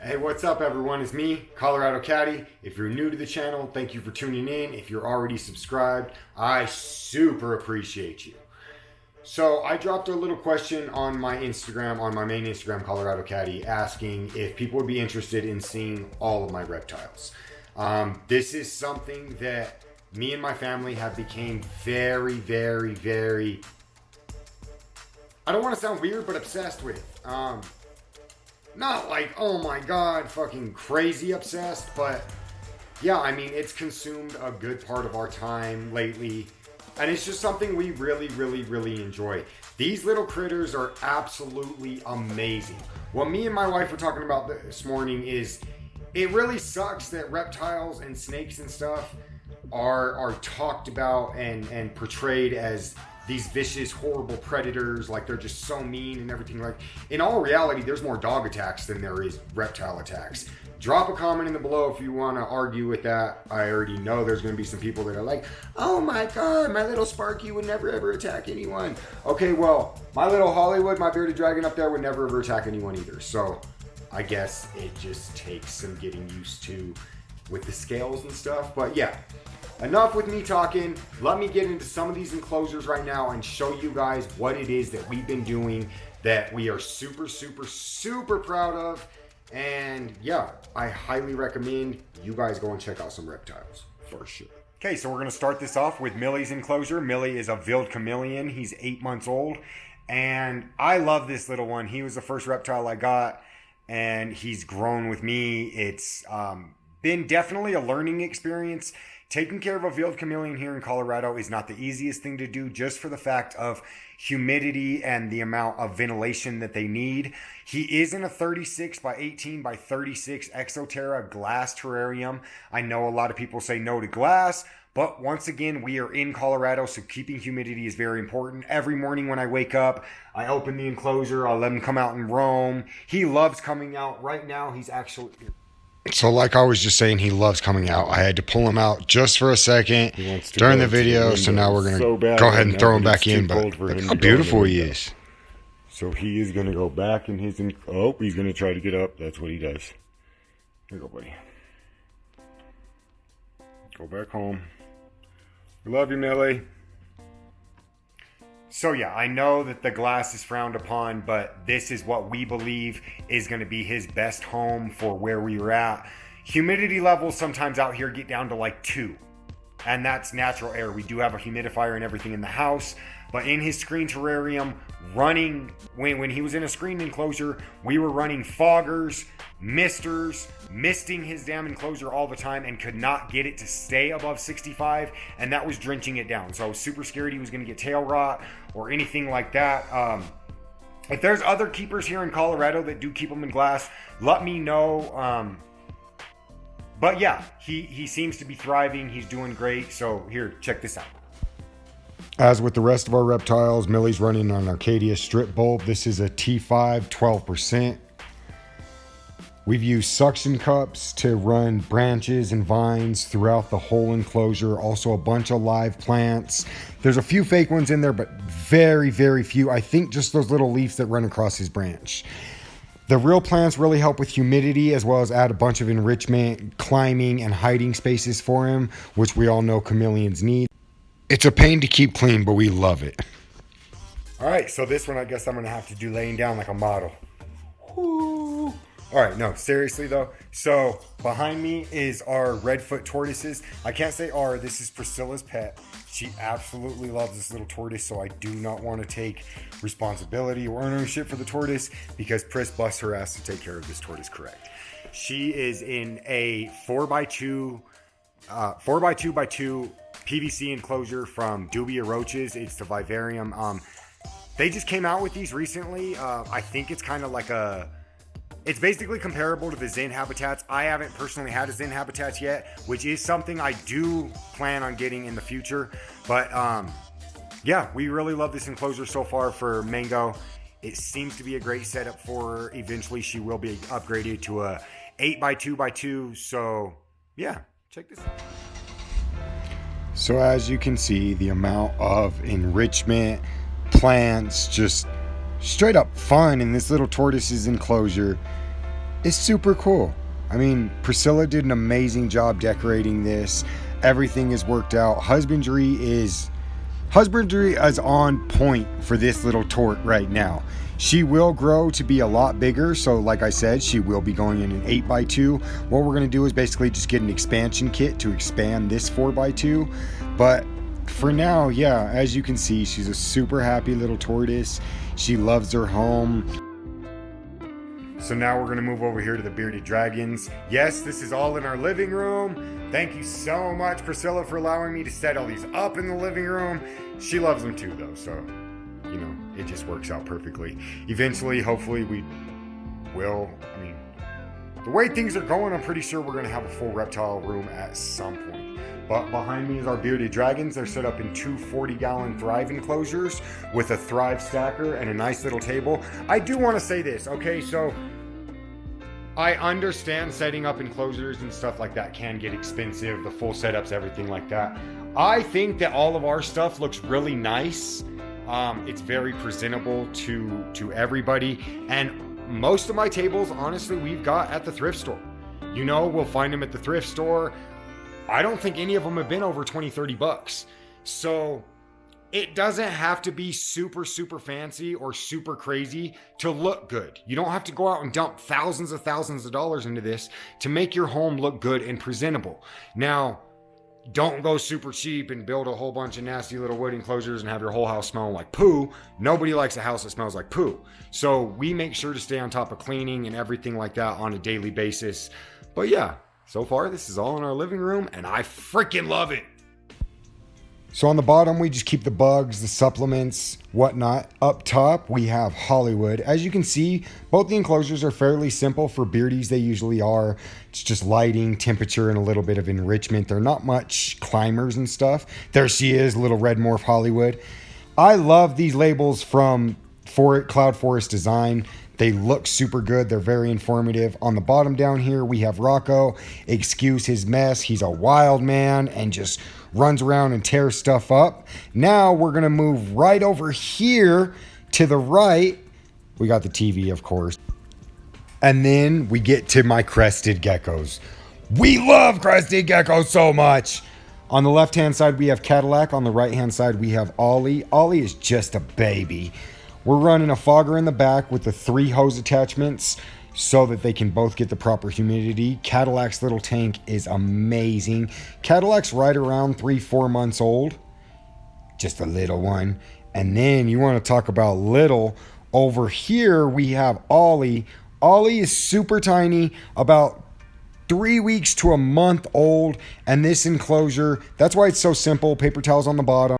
Hey, what's up everyone? It's me, Colorado Caddy. If you're new to the channel, thank you for tuning in. If you're already subscribed, I super appreciate you. So I dropped a little question on my Instagram, on my main Instagram, Colorado Caddy, asking if people would be interested in seeing all of my reptiles. This is something that me and my family have became very, I don't want to sound weird, but obsessed with. Not like, oh my god, fucking crazy obsessed, but yeah, I mean, it's consumed a good part of our time lately, and it's just something we really enjoy. These little critters are absolutely amazing. What me and my wife were talking about this morning is, it really sucks that reptiles and snakes and stuff are talked about and portrayed as these vicious, horrible predators, like they're just so mean and everything. Like, in all reality, there's more dog attacks than there is reptile attacks. Drop a comment in the below if you want to argue with that. I already know there's going to be some people that are like, oh my god, my little Sparky would never ever attack anyone. Okay, well, my little Hollywood, my bearded dragon up there would never ever attack anyone either. So I guess it just takes some getting used to with the scales and stuff. But yeah, enough with me talking. Let me get into some of these enclosures right now and show you guys what it is that we've been doing that we are super proud of. And yeah, I highly recommend you guys go and check out some reptiles for sure. Okay, so we're going to start this off with Millie's enclosure. Millie is a Veiled Chameleon. He's 8 months old, and I love this little one. He was the first reptile I got, and he's grown with me. It's been definitely a learning experience. Taking care of a Veiled Chameleon here in Colorado is not the easiest thing to do, just for the fact of humidity and the amount of ventilation that they need. He is in a 36 by 18 by 36 Exoterra glass terrarium. I know a lot of people say no to glass, but once again, we are in Colorado, so keeping humidity is very important. Every morning when I wake up, I open the enclosure, I'll let him come out and roam. He loves coming out. Right now, he's actually... So like I was just saying, he loves coming out. I had to pull him out just for a second during the video, so now we're going to go ahead and throw him back in. But look how beautiful he is. So he is going to go back in his... Oh, he's going to try to get up. That's what he does. Here you go, buddy. Go back home. We love you, Millie. So yeah, I know that the glass is frowned upon, but this is what we believe is going to be his best home for where we were at. Humidity levels sometimes out here get down to like 2, and that's natural air. We do have a humidifier and everything in the house, but in his screen terrarium, running, when he was in a screen enclosure, we were running foggers, misters, misting his damn enclosure all the time, and could not get it to stay above 65, and that was drenching it down. So I was super scared he was going to get tail rot or anything like that. If there's other keepers here in Colorado that do keep them in glass, let me know. But yeah, he seems to be thriving. He's doing great. So here, check this out. As with the rest of our reptiles, Millie's running an Arcadia strip bulb. This is a T5 12%. We've used suction cups to run branches and vines throughout the whole enclosure. Also a bunch of live plants. There's a few fake ones in there, but very few. I think just those little leaves that run across his branch. The real plants really help with humidity, as well as add a bunch of enrichment, climbing, and hiding spaces for him, which we all know chameleons need. It's a pain to keep clean, but we love it. All right, so this one I guess I'm going to have to do laying down like a model. Woo. All right, no, seriously though. So behind me is our redfoot tortoises. I can't say our, this is Priscilla's pet. She absolutely loves this little tortoise, so I do not want to take responsibility or ownership for the tortoise, because Pris busts her ass to take care of this tortoise correct. She is in a 4x2 PVC enclosure from Dubia Roaches. It's the vivarium. They just came out with these recently. I think it's kind of like it's basically comparable to the Zen habitats. I haven't personally had a Zen habitats yet, which is something I do plan on getting in the future. But yeah, we really love this enclosure so far for Mango. It seems to be a great setup for her. Eventually she will be upgraded to a 8x2x2. So yeah, check this out. So as you can see, the amount of enrichment, plants, just straight up fun in this little tortoise's enclosure Is super cool. I mean, Priscilla did an amazing job decorating this. Everything is worked out. Husbandry is on point for this little tort right now. She will grow to be a lot bigger, so like I said, she will be going in an 8x2. What we're going to do is basically just get an expansion kit to expand this 4x2. But for now, yeah, as you can see, she's a super happy little tortoise. She loves her home. So now we're going to move over here to the Beardy Dragons. Yes, this is all in our living room. Thank you so much, Priscilla, for allowing me to set all these up in the living room. She loves them too, though, so, you know, it just works out perfectly. Eventually, hopefully, we will. I mean, the way things are going, I'm pretty sure we're going to have a full reptile room at some point. But behind me is our Beardy Dragons. They're set up in two 40-gallon Thrive enclosures with a Thrive stacker and a nice little table. I do want to say this, okay? So I understand setting up enclosures and stuff like that can get expensive, the full setups, everything like that. I think that all of our stuff looks really nice. It's very presentable to everybody. And most of my tables, honestly, we've got at the thrift store. You know, we'll find them at the thrift store. I don't think any of them have been over 20, 30 bucks. So it doesn't have to be super, super fancy or super crazy to look good. You don't have to go out and dump thousands of dollars into this to make your home look good and presentable. Now, don't go super cheap and build a whole bunch of nasty little wood enclosures and have your whole house smelling like poo. Nobody likes a house that smells like poo. So we make sure to stay on top of cleaning and everything like that on a daily basis. But yeah, so far this is all in our living room and I freaking love it. So on the bottom, we just keep the bugs, the supplements, whatnot. Up top, we have Hollywood. As you can see, both the enclosures are fairly simple for Beardies. They usually are. It's just lighting, temperature, and a little bit of enrichment. They're not much climbers and stuff. There she is, little red morph Hollywood. I love these labels from Cloud Forest Design. They look super good. They're very informative. On the bottom down here, we have Rocco. Excuse his mess. He's a wild man and just runs around and tears stuff up. Now we're going to move right over here to the right. We got the TV, of course. And then we get to my Crested Geckos. We love Crested Geckos so much. On the left-hand side, we have Cadillac. On the right-hand side, we have Ollie. Ollie is just a baby. We're running a fogger in the back with the 3 hose attachments so that they can both get the proper humidity. Cadillac's little tank is amazing. Cadillac's right around 3-4 months old. Just a little one. And then you want to talk about little. Over here we have Ollie. Ollie is super tiny, about 3 weeks to a month old. And this enclosure, that's why it's so simple. Paper towels on the bottom.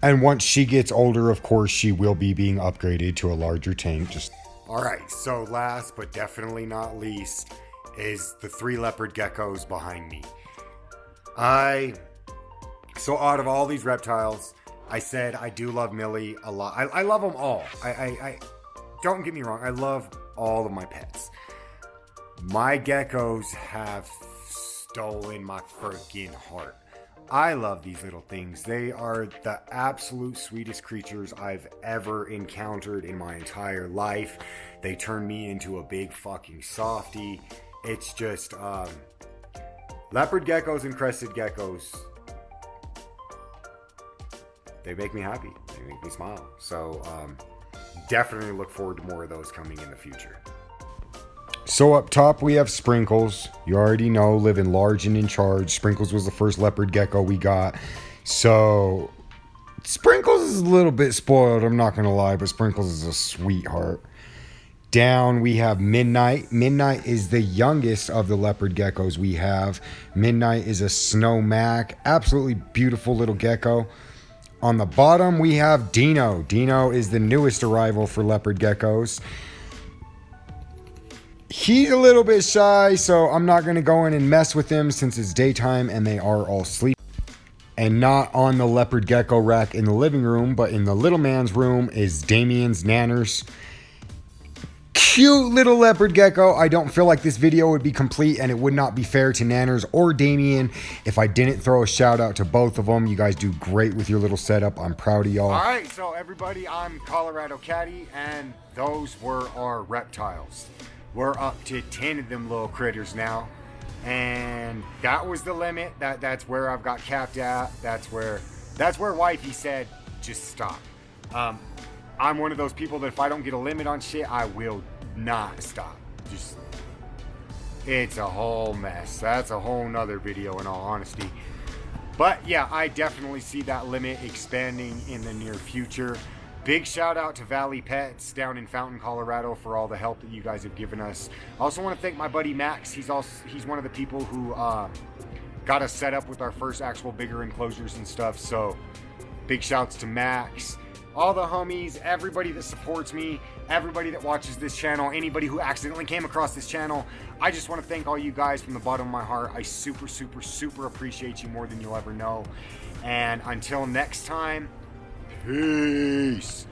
And once she gets older, of course, she will be being upgraded to a larger tank. All right, so last but definitely not least is the 3 Leopard Geckos behind me. So out of all these reptiles, I said I do love Millie a lot. I love them all. I don't get me wrong. I love all of my pets. My geckos have stolen my freaking heart. I love these little things. They are the absolute sweetest creatures I've ever encountered in my entire life. They turn me into a big fucking softie. It's just, Leopard Geckos and Crested Geckos, they make me happy. They make me smile. So, definitely look forward to more of those coming in the future. So up top we have Sprinkles. You already know, living large and in charge. Sprinkles was the first leopard gecko we got. So Sprinkles is a little bit spoiled, I'm not going to lie, but Sprinkles is a sweetheart. Down we have Midnight. Midnight is the youngest of the leopard geckos we have. Midnight is a snow mac. Absolutely beautiful little gecko. On the bottom we have Dino. Dino is the newest arrival for leopard geckos. He's a little bit shy, so I'm not going to go in and mess with him since it's daytime and they are all sleeping. And not on the leopard gecko rack in the living room, but in the little man's room is Damien's Nanners. Cute little leopard gecko. I don't feel like this video would be complete and it would not be fair to Nanners or Damien if I didn't throw a shout out to both of them. You guys do great with your little setup. I'm proud of y'all. All right, so everybody, I'm Colorado Caddy and those were our reptiles. We're up to 10 of them little critters now. And that was the limit. That's where I've got capped at. That's where wifey said, just stop. I'm one of those people that if I don't get a limit on shit, I will not stop. Just, it's a whole mess. That's a whole nother video in all honesty. But yeah, I definitely see that limit expanding in the near future. Big shout out to Valley Pets down in Fountain, Colorado for all the help that you guys have given us. I also want to thank my buddy Max. He's one of the people who got us set up with our first actual bigger enclosures and stuff. So big shouts to Max, all the homies, everybody that supports me, everybody that watches this channel, anybody who accidentally came across this channel. I just want to thank all you guys from the bottom of my heart. I super, super, super appreciate you more than you'll ever know. And until next time, peace.